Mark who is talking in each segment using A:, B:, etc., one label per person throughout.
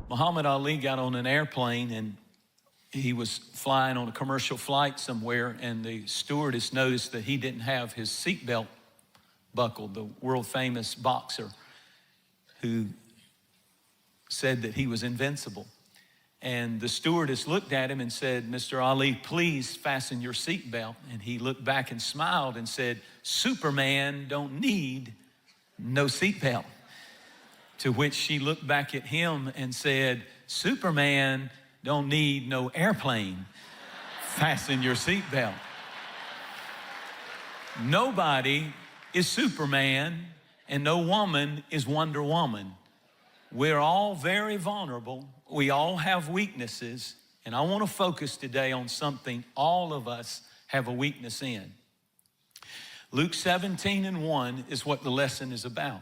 A: Muhammad Ali got on an airplane and he was flying on a commercial flight somewhere, and the stewardess noticed that he didn't have his seatbelt buckled, the world famous boxer who said that he was invincible. And the stewardess looked at him and said, "Mr. Ali, please fasten your seatbelt." And he looked back and smiled and said, "Superman don't need no seatbelt." To which she looked back at him and said, "Superman don't need no airplane. Fasten your seatbelt." Nobody is Superman and no woman is Wonder Woman. We're all very vulnerable. We all have weaknesses. And I want to focus today on something all of us have a weakness in. Luke 17:1 is what the lesson is about.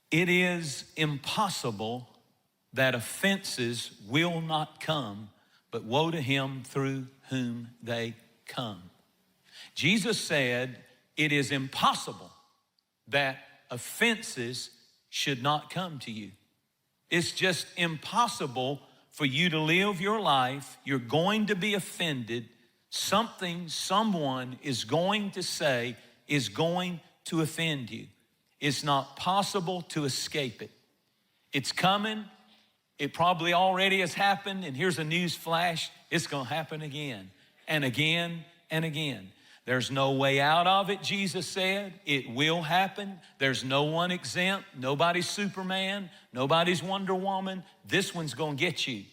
A: It is impossible that offenses will not come, but woe to him through whom they come. Jesus said it is impossible that offenses should not come to you. It's just impossible for you to live your life. You're going to be offended. Something someone is going to say is going to offend you. It's not possible to escape it. It's coming. It probably already has happened, and here's a news flash. It's going to happen again and again and again. There's no way out of it, Jesus said. It will happen. There's no one exempt. Nobody's Superman. Nobody's Wonder Woman. This one's going to get you.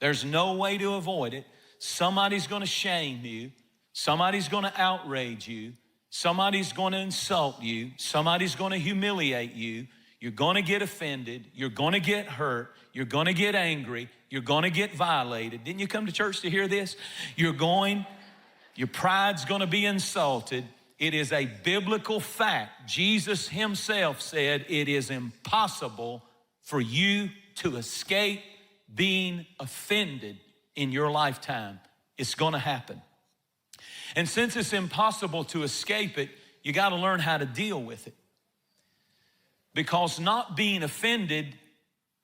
A: There's no way to avoid it. Somebody's going to shame you. Somebody's going to outrage you. Somebody's going to insult you. Somebody's going to humiliate you. You're going to get offended. You're going to get hurt. You're going to get angry. You're going to get violated. Didn't you come to church to hear this? Your pride's going to be insulted. It is a biblical fact. Jesus himself said it is impossible for you to escape being offended in your lifetime. It's going to happen. And since it's impossible to escape it, you got to learn how to deal with it. Because not being offended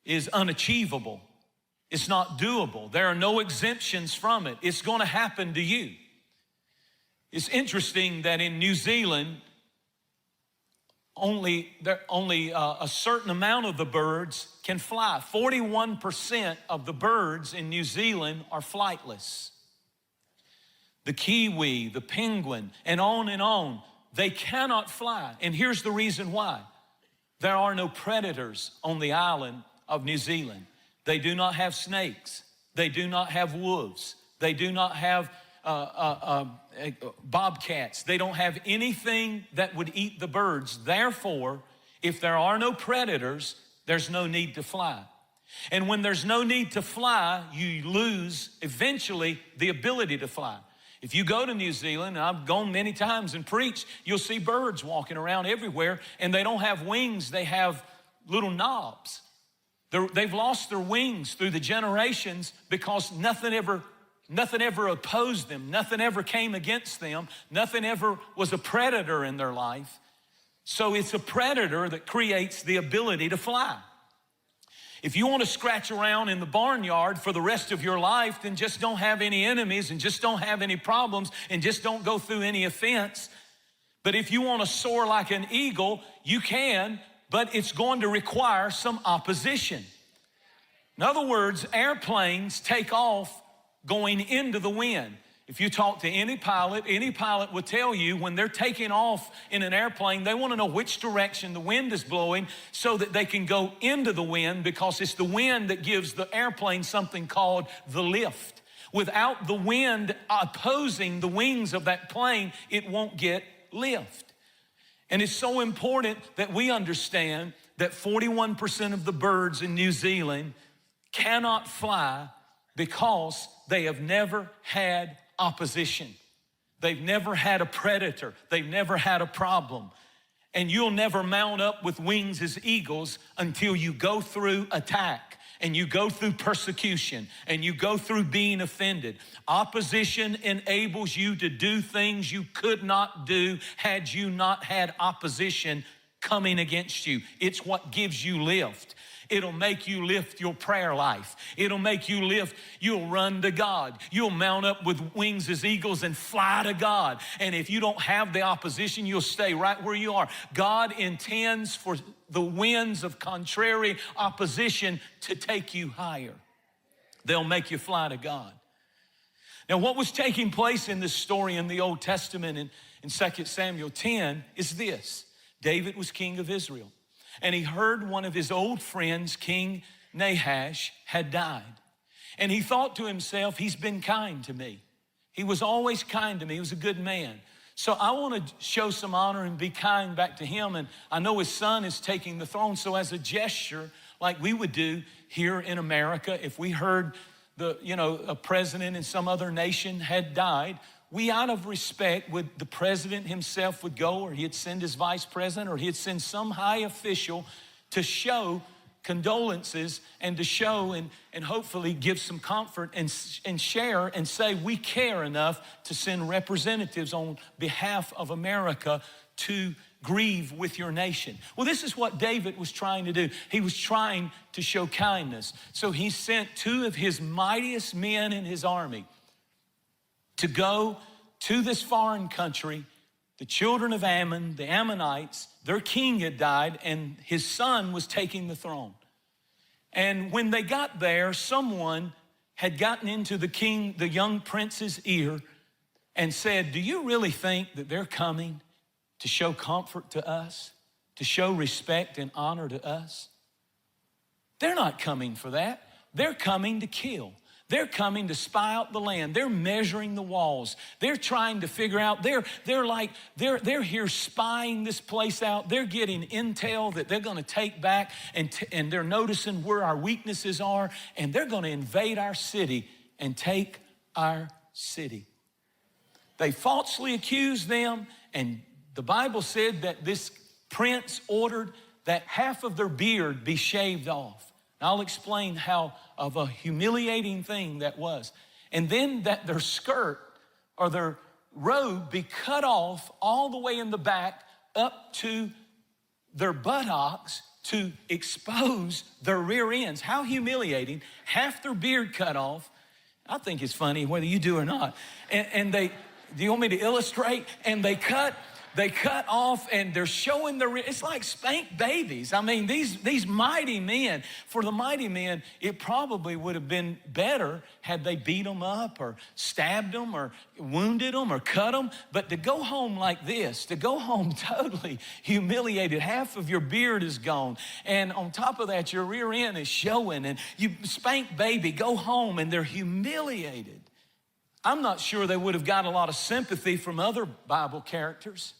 A: is unachievable. It's not doable. There are no exemptions from it. It's going to happen to you. It's interesting that in New Zealand, only a certain amount of the birds can fly. 41% of the birds in New Zealand are flightless. The kiwi, the penguin, and on, they cannot fly. And here's the reason why. There are no predators on the island of New Zealand. They do not have snakes. They do not have wolves. They do not have bobcats. They don't have anything that would eat the birds. Therefore, if there are no predators, there's no need to fly. And when there's no need to fly, you lose eventually the ability to fly. If you go to New Zealand, and I've gone many times and preached, you'll see birds walking around everywhere, and they don't have wings, they have little knobs. They've lost their wings through the generations because nothing ever opposed them. Nothing ever came against them. Nothing ever was a predator in their life. So it's a predator that creates the ability to fly. If you want to scratch around in the barnyard for the rest of your life, then just don't have any enemies and just don't have any problems and just don't go through any offense. But if you want to soar like an eagle, you can, but it's going to require some opposition. In other words, airplanes take off going into the wind. If you talk to any pilot will tell you when they're taking off in an airplane, they want to know which direction the wind is blowing so that they can go into the wind, because it's the wind that gives the airplane something called the lift. Without the wind opposing the wings of that plane, it won't get lift. And it's so important that we understand that 41% of the birds in New Zealand cannot fly because they have never had opposition. They've never had a predator. They've never had a problem. And you'll never mount up with wings as eagles until you go through attack and you go through persecution and you go through being offended. Opposition enables you to do things you could not do had you not had opposition coming against you. It's what gives you lift. It'll make you lift your prayer life. It'll make you lift, you'll run to God. You'll mount up with wings as eagles and fly to God. And if you don't have the opposition, you'll stay right where you are. God intends for the winds of contrary opposition to take you higher. They'll make you fly to God. Now, what was taking place in this story in the Old Testament in 2 Samuel 10 is this. David was king of Israel, and he heard one of his old friends, King Nahash, had died. And he thought to himself, he's been kind to me. He was always kind to me. He was a good man. So I want to show some honor and be kind back to him. And I know his son is taking the throne. So as a gesture, like we would do here in America, if we heard a president in some other nation had died, we out of respect the president himself would go, or he'd send his vice president, or he'd send some high official to show condolences and to show and hopefully give some comfort and share and say we care enough to send representatives on behalf of America to grieve with your nation. Well, this is what David was trying to do. He was trying to show kindness. So he sent two of his mightiest men in his army to go to this foreign country. The children of Ammon, the Ammonites, their king had died, and his son was taking the throne. And when they got there, someone had gotten into the young prince's ear and said, do you really think that they're coming to show comfort to us, to show respect and honor to us? They're not coming for that. They're coming to kill. They're coming to spy out the land. They're measuring the walls. They're trying to figure out, they're here spying this place out. They're getting intel that they're gonna take back, and they're noticing where our weaknesses are, and they're gonna invade our city and take our city. They falsely accused them, and the Bible said that this prince ordered that half of their beard be shaved off. And I'll explain how of a humiliating thing that was. And then that their skirt or their robe be cut off all the way in the back up to their buttocks to expose their rear ends. How humiliating. Half their beard cut off. I think it's funny whether you do or not. And they, do you want me to illustrate? And they cut off, and they're showing it's like spanked babies. I mean, these mighty men, for the mighty men, it probably would have been better had they beat them up or stabbed them or wounded them or cut them. But to go home like this, to go home totally humiliated, half of your beard is gone. And on top of that, your rear end is showing, and you spank baby, go home, and they're humiliated. I'm not sure they would have got a lot of sympathy from other Bible characters.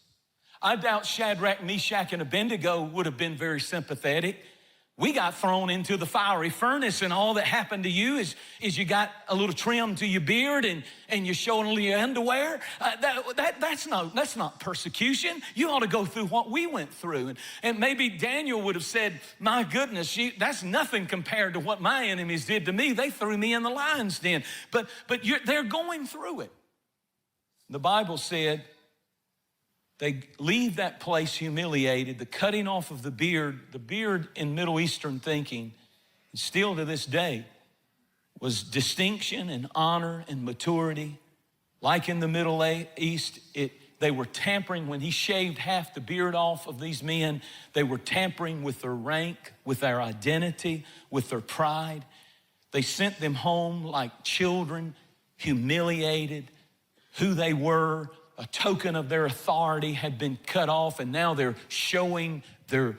A: I doubt Shadrach, Meshach, and Abednego would have been very sympathetic. We got thrown into the fiery furnace, and all that happened to you is you got a little trim to your beard and you're showing a little underwear. That's not persecution. You ought to go through what we went through. And maybe Daniel would have said, my goodness, that's nothing compared to what my enemies did to me. They threw me in the lion's den. But they're going through it. The Bible said, they leave that place humiliated. The cutting off of the beard in Middle Eastern thinking, and still to this day, was distinction and honor and maturity. Like in the Middle East, they were tampering. When he shaved half the beard off of these men, they were tampering with their rank, with their identity, with their pride. They sent them home like children, humiliated, who they were. A token of their authority had been cut off, and now they're showing their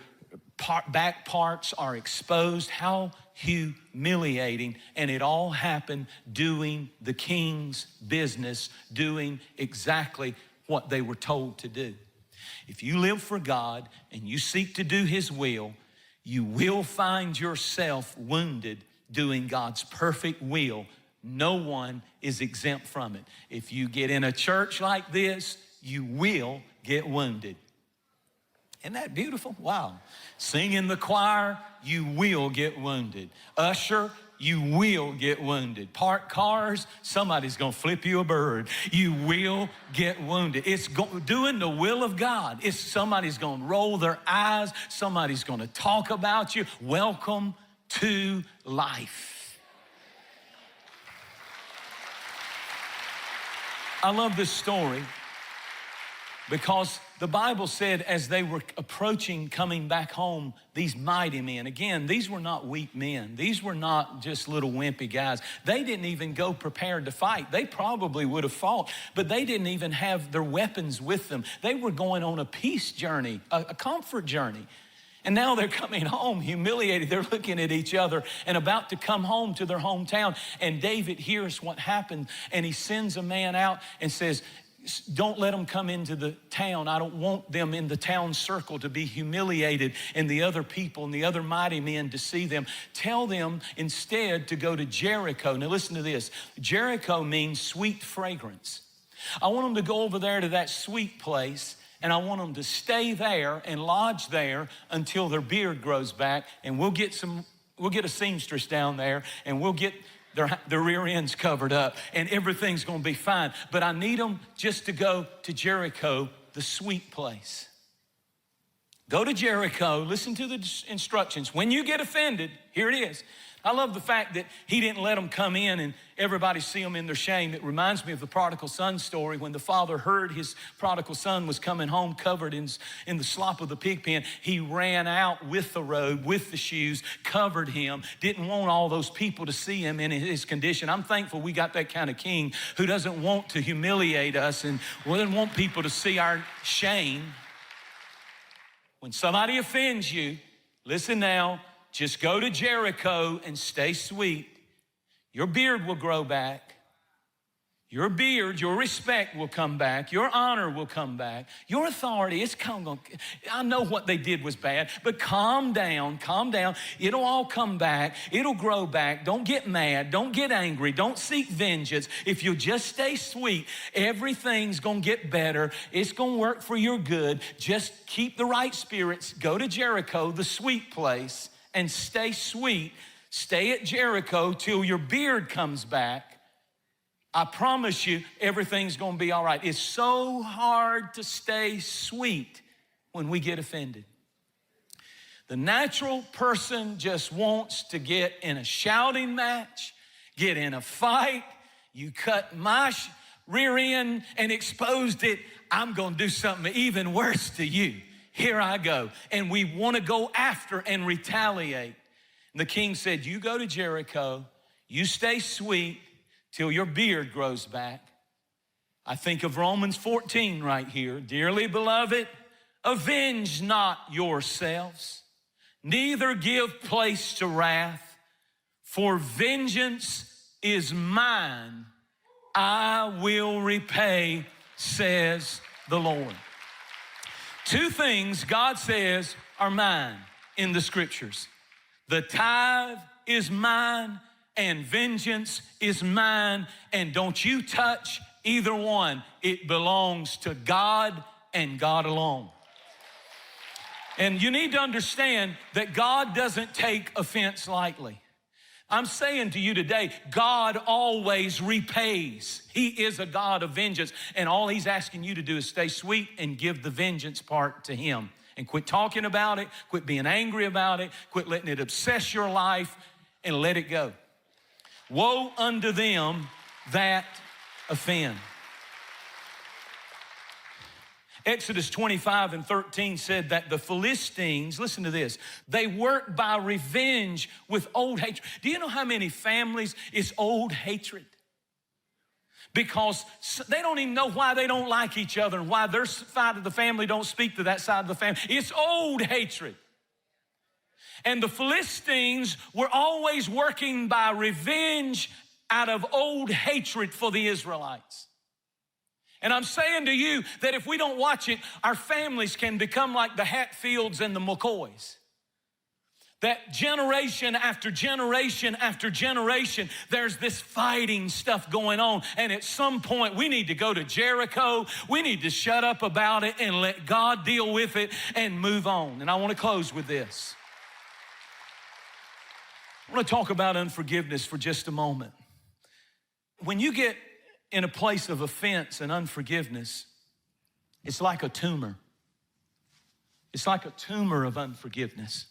A: back parts are exposed. How humiliating. And it all happened doing the king's business, doing exactly what they were told to do. If you live for God and you seek to do his will, you will find yourself wounded doing God's perfect will. No one is exempt from it. If you get in a church like this, you will get wounded. Isn't that beautiful? Wow. Sing in the choir, you will get wounded. Usher, you will get wounded. Park cars, somebody's gonna flip you a bird. You will get wounded. It's doing the will of God. Somebody's gonna roll their eyes. Somebody's gonna talk about you. Welcome to life. I love this story because the Bible said as they were approaching coming back home, these mighty men, again, these were not weak men. These were not just little wimpy guys. They didn't even go prepared to fight. They probably would have fought, but they didn't even have their weapons with them. They were going on a peace journey, a comfort journey. And now they're coming home humiliated. They're looking at each other and about to come home to their hometown. And David hears what happened, and he sends a man out and says, don't let them come into the town. I don't want them in the town circle to be humiliated and the other people and the other mighty men to see them. Tell them instead to go to Jericho. Now listen to this. Jericho means sweet fragrance. I want them to go over there to that sweet place, and I want them to stay there and lodge there until their beard grows back, and we'll get a seamstress down there, and we'll get their rear ends covered up, and everything's gonna be fine. But I need them just to go to Jericho, the sweet place. Go to Jericho, listen to the instructions. When you get offended, here it is. I love the fact that he didn't let them come in and everybody see them in their shame. It reminds me of the prodigal son story when the father heard his prodigal son was coming home covered in the slop of the pig pen. He ran out with the robe, with the shoes, covered him, didn't want all those people to see him in his condition. I'm thankful we got that kind of king who doesn't want to humiliate us and doesn't want people to see our shame. When somebody offends you, listen now, just go to Jericho and stay sweet. Your beard will grow back. Your beard, your respect will come back. Your honor will come back. Your authority, I know what they did was bad, but calm down, calm down. It'll all come back. It'll grow back. Don't get mad. Don't get angry. Don't seek vengeance. If you just stay sweet, everything's gonna get better. It's gonna work for your good. Just keep the right spirits. Go to Jericho, the sweet place, and stay sweet. Stay at Jericho till your beard comes back. I promise you, everything's gonna be all right. It's so hard to stay sweet when we get offended. The natural person just wants to get in a shouting match, get in a fight. You cut my rear end and exposed it, I'm gonna do something even worse to you. Here I go. And we wanna go after and retaliate. And the king said, you go to Jericho, you stay sweet till your beard grows back. I think of Romans 14 right here. Dearly beloved, avenge not yourselves, neither give place to wrath, for vengeance is mine. I will repay, says the Lord. Two things God says are mine in the scriptures. The tithe is mine and vengeance is mine, and don't you touch either one. It belongs to God and God alone. And you need to understand that God doesn't take offense lightly. I'm saying to you today, God always repays. He is a God of vengeance, and all he's asking you to do is stay sweet and give the vengeance part to him. And quit talking about it, quit being angry about it, quit letting it obsess your life, and let it go. Woe unto them that offend. Exodus 25:13 said that the Philistines, listen to this, they work by revenge with old hatred. Do you know how many families is old hatred? Because they don't even know why they don't like each other and why their side of the family don't speak to that side of the family. It's old hatred. And the Philistines were always working by revenge out of old hatred for the Israelites. And I'm saying to you that if we don't watch it, our families can become like the Hatfields and the McCoys. That generation after generation after generation, there's this fighting stuff going on. And at some point, we need to go to Jericho. We need to shut up about it and let God deal with it and move on. And I want to close with this. I want to talk about unforgiveness for just a moment. When you get in a place of offense and unforgiveness, it's like a tumor. It's like a tumor of unforgiveness.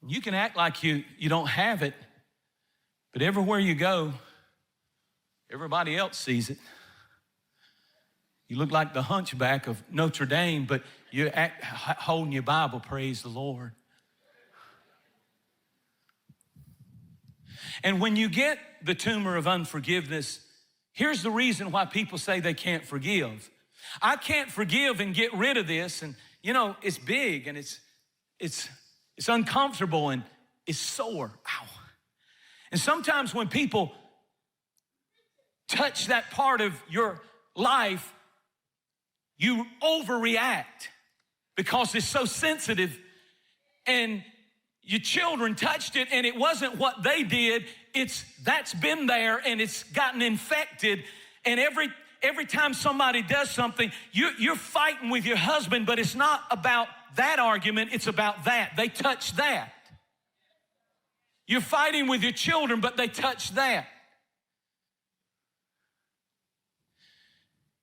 A: You can act like you don't have it, but everywhere you go, everybody else sees it. You look like the hunchback of Notre Dame, but you act holding your Bible, praise the Lord. And when you get the tumor of unforgiveness, here's the reason why people say they can't forgive. I can't forgive and get rid of this, and it's big and it's uncomfortable and it's sore. Ow. And sometimes when people touch that part of your life, you overreact because it's so sensitive, and your children touched it and it wasn't what they did, that's been there and it's gotten infected, and every time somebody does something, you're fighting with your husband, but it's not about that argument, it's about that. They touched that. You're fighting with your children, but they touched that.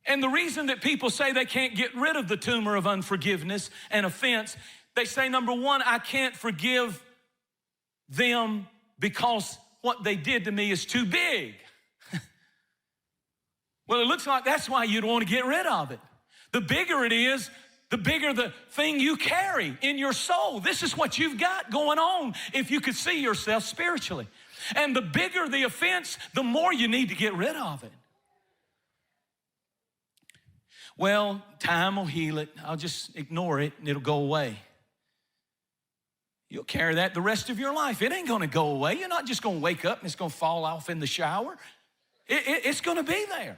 A: And the reason that people say they can't get rid of the tumor of unforgiveness and offense, they say, number one, I can't forgive them because what they did to me is too big. Well, it looks like that's why you'd want to get rid of it. The bigger it is, the bigger the thing you carry in your soul. This is what you've got going on if you could see yourself spiritually. And the bigger the offense, the more you need to get rid of it. Well, time will heal it. I'll just ignore it and it'll go away. You'll carry that the rest of your life. It ain't gonna go away. You're not just gonna wake up and it's gonna fall off in the shower. It's gonna be there.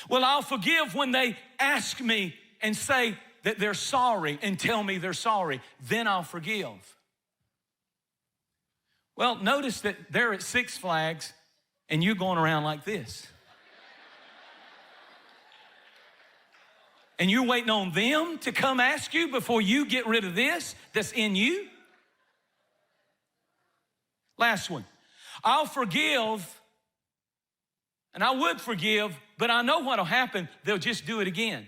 A: Well, I'll forgive when they ask me and say that they're sorry and tell me they're sorry. Then I'll forgive. Well, notice that they're at Six Flags and you're going around like this. And you're waiting on them to come ask you before you get rid of this that's in you. Last one. I'll forgive, and I would forgive, but I know what'll happen. They'll just do it again.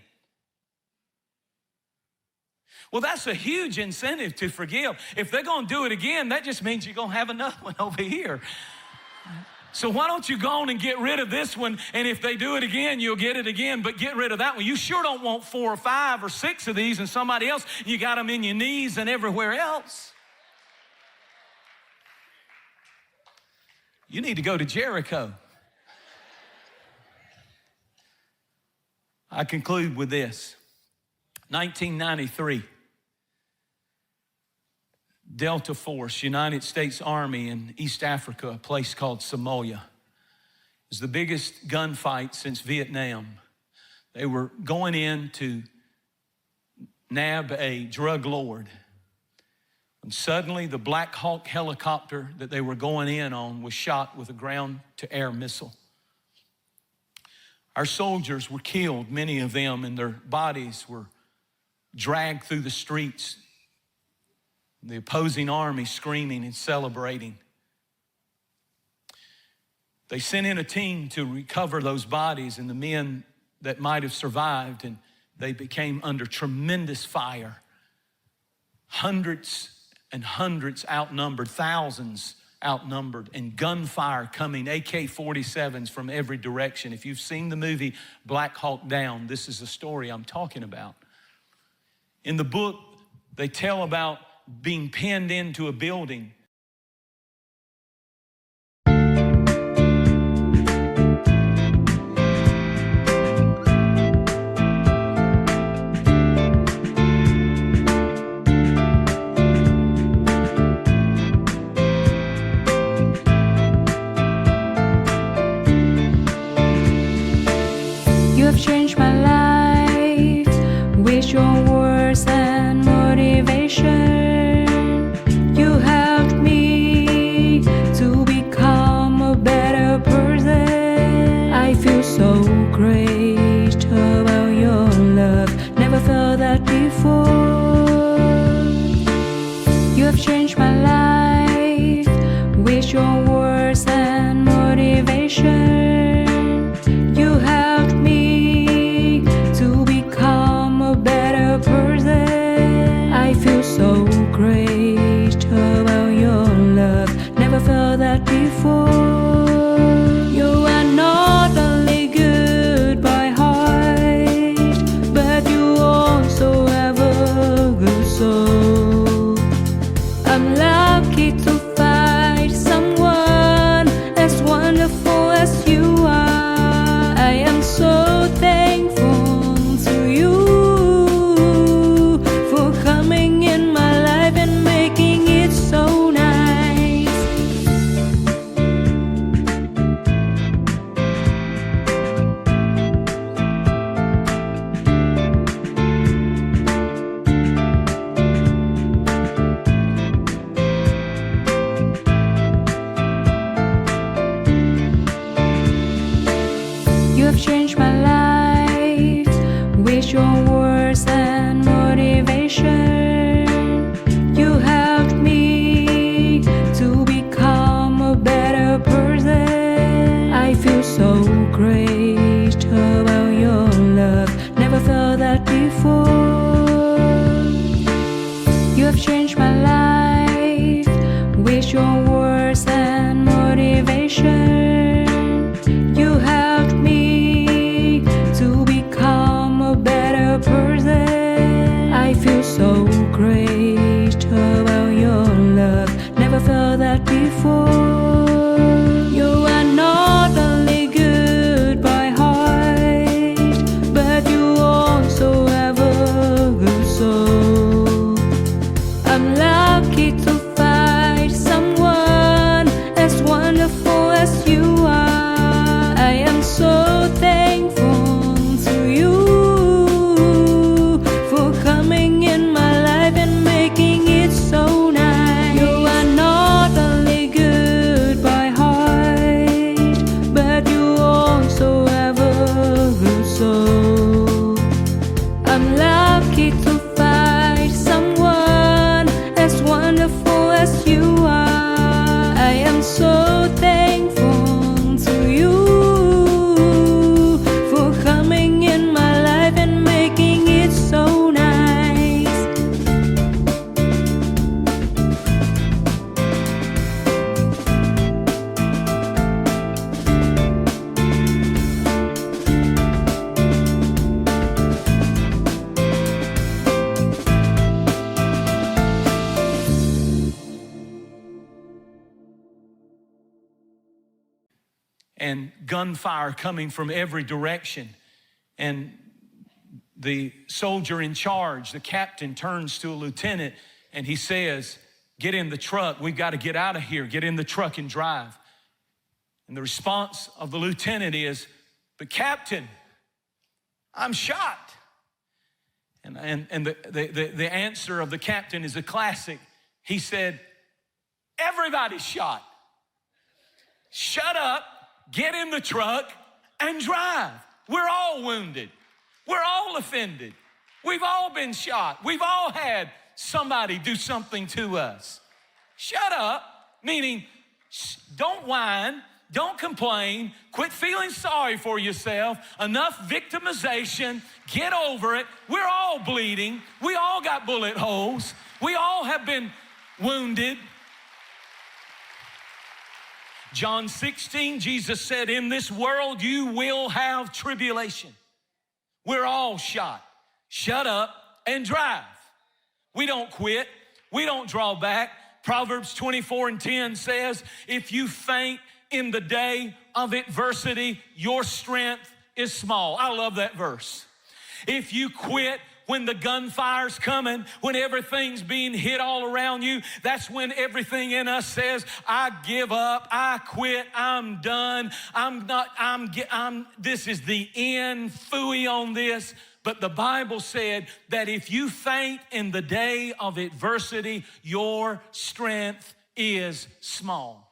A: Well, that's a huge incentive to forgive. If they're gonna do it again, that just means you're gonna have another one over here. So why don't you go on and get rid of this one, and if they do it again, you'll get it again, but get rid of that one. You sure don't want 4 or 5 or 6 of these and somebody else, you got them in your knees and everywhere else. You need to go to Jericho. I conclude with this. 1993. Delta Force, United States Army in East Africa, a place called Somalia. It was the biggest gunfight since Vietnam. They were going in to nab a drug lord. And suddenly the Black Hawk helicopter that they were going in on was shot with a ground-to-air missile. Our soldiers were killed, many of them, and their bodies were dragged through the streets. The opposing army screaming and celebrating. They sent in a team to recover those bodies and the men that might have survived, and they became under tremendous fire. Hundreds and hundreds outnumbered, thousands outnumbered, and gunfire coming, AK-47s from every direction. If you've seen the movie Black Hawk Down, this is the story I'm talking about. In the book, they tell about being pinned into a building.
B: You have changed my life with your words and motivation. So great about your love, never felt that before. You have changed my life with your words and motivation. You helped me to become a better person. I feel so
A: and gunfire coming from every direction. And the soldier in charge, the captain, turns to a lieutenant and he says, "Get in the truck. We've got to get out of here. Get in the truck and drive." And the response of the lieutenant is, "But Captain, I'm shot." And the answer of the captain is a classic. He said, "Everybody's shot. Shut up, get in the truck, and drive. We're all wounded. We're all offended. We've all been shot. We've all had somebody do something to us. Shut up," meaning don't whine, don't complain, quit feeling sorry for yourself, enough victimization, get over it. We're all bleeding. We all got bullet holes. We all have been wounded. John 16, Jesus said, "In this world you will have tribulation." We're all shot. Shut up and drive. We don't quit. We don't draw back. Proverbs 24:10 says, "If you faint in the day of adversity, your strength is small." I love that verse. If you quit when the gunfire's coming, when everything's being hit all around you, that's when everything in us says, "I give up, I quit, I'm done, this is the end, phooey on this." But the Bible said that if you faint in the day of adversity, your strength is small.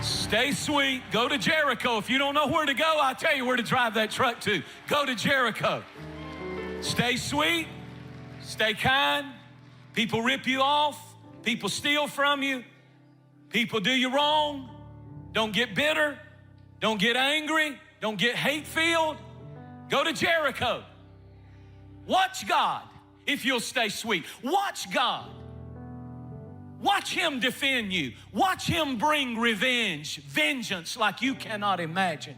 A: Stay sweet. Go to Jericho. If you don't know where to go, I'll tell you where to drive that truck to. Go to Jericho. Stay sweet. Stay kind. People rip you off. People steal from you. People do you wrong. Don't get bitter. Don't get angry. Don't get hate-filled. Go to Jericho. Watch God if you'll stay sweet. Watch God. Watch Him defend you. Watch Him bring revenge, vengeance like you cannot imagine.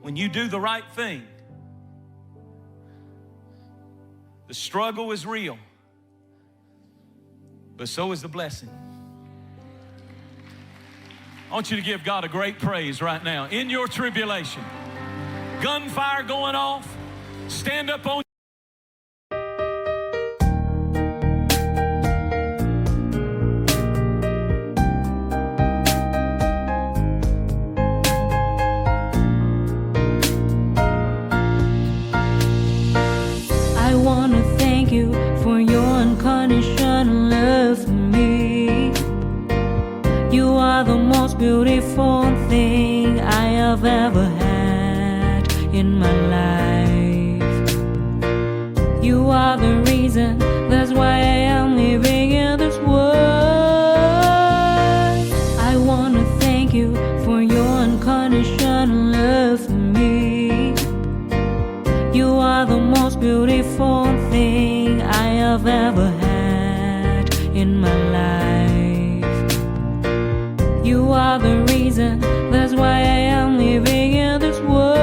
A: When you do the right thing, the struggle is real, but so is the blessing. I want you to give God a great praise right now. In your tribulation, gunfire going off, stand up on
B: you for your unconditional love for me. You are the most beautiful thing I have ever had in my life. You are the reason, that's why I am living in this world. I want to thank you for your unconditional love for me. You are the most beautiful thing I have ever had in my life. You are the reason, that's why I am living in this world.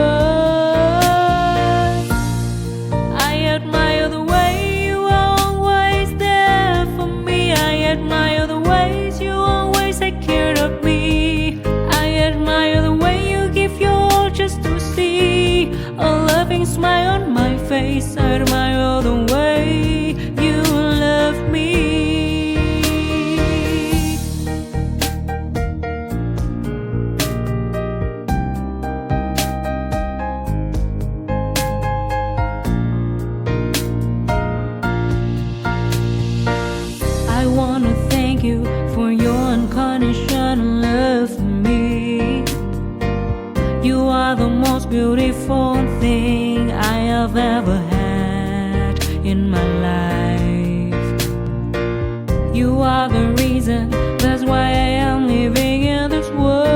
B: I admire the way you are always there for me. I admire the ways you always take care of me. I admire the way you give your all just to see a loving smile on my face. I admire the way you love me. I want to thank you for your unconditional love for me. You are the most beautiful thing I have ever had in my life. You are the reason, that's why I am living in this world.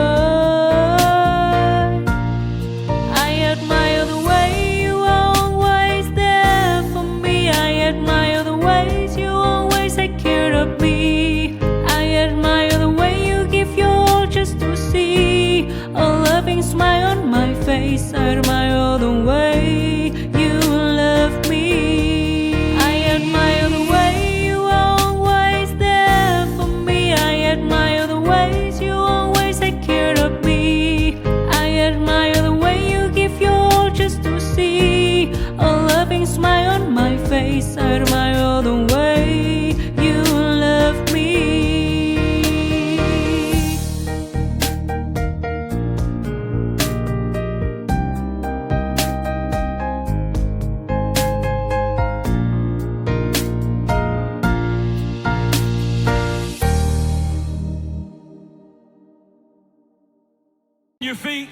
B: I admire the way you are always there for me. I admire the ways you always take care of me. I admire the way you give your all just to see a loving smile on my face. I admire the way you love me. I admire the way beside my other way you love me.
A: Your feet,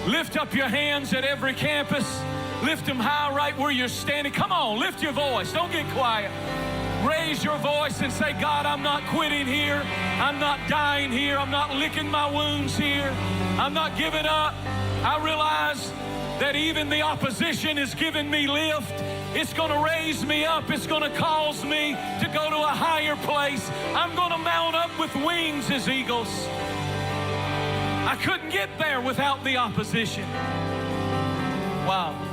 A: lift up your hands at every campus. Lift them high right where you're standing. Come on, lift your voice. Don't get quiet. Raise your voice and say, God, I'm not quitting here. I'm not dying here. I'm not licking my wounds here. I'm not giving up. I realize that even the opposition is giving me lift. It's going to raise me up. It's going to cause me to go to a higher place. I'm going to mount up with wings as eagles. I couldn't get there without the opposition. Wow.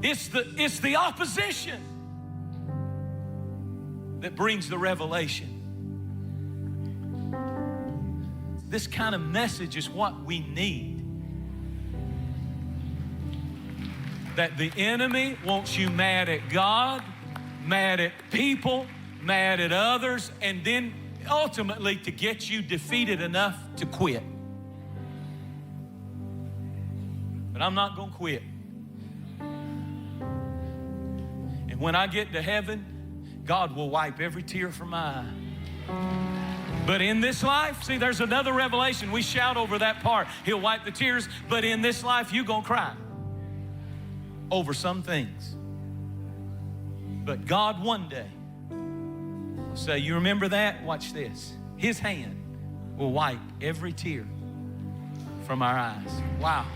A: It's the opposition that brings the revelation. This kind of message is what we need. That the enemy wants you mad at God, mad at people, mad at others, and then ultimately to get you defeated enough to quit. But I'm not going to quit. And when I get to heaven, God will wipe every tear from my eye. But in this life, see, there's another revelation. We shout over that part. He'll wipe the tears, but in this life, you're going to cry over some things. But God one day will say, you remember that? Watch this. His hand will wipe every tear from our eyes. Wow.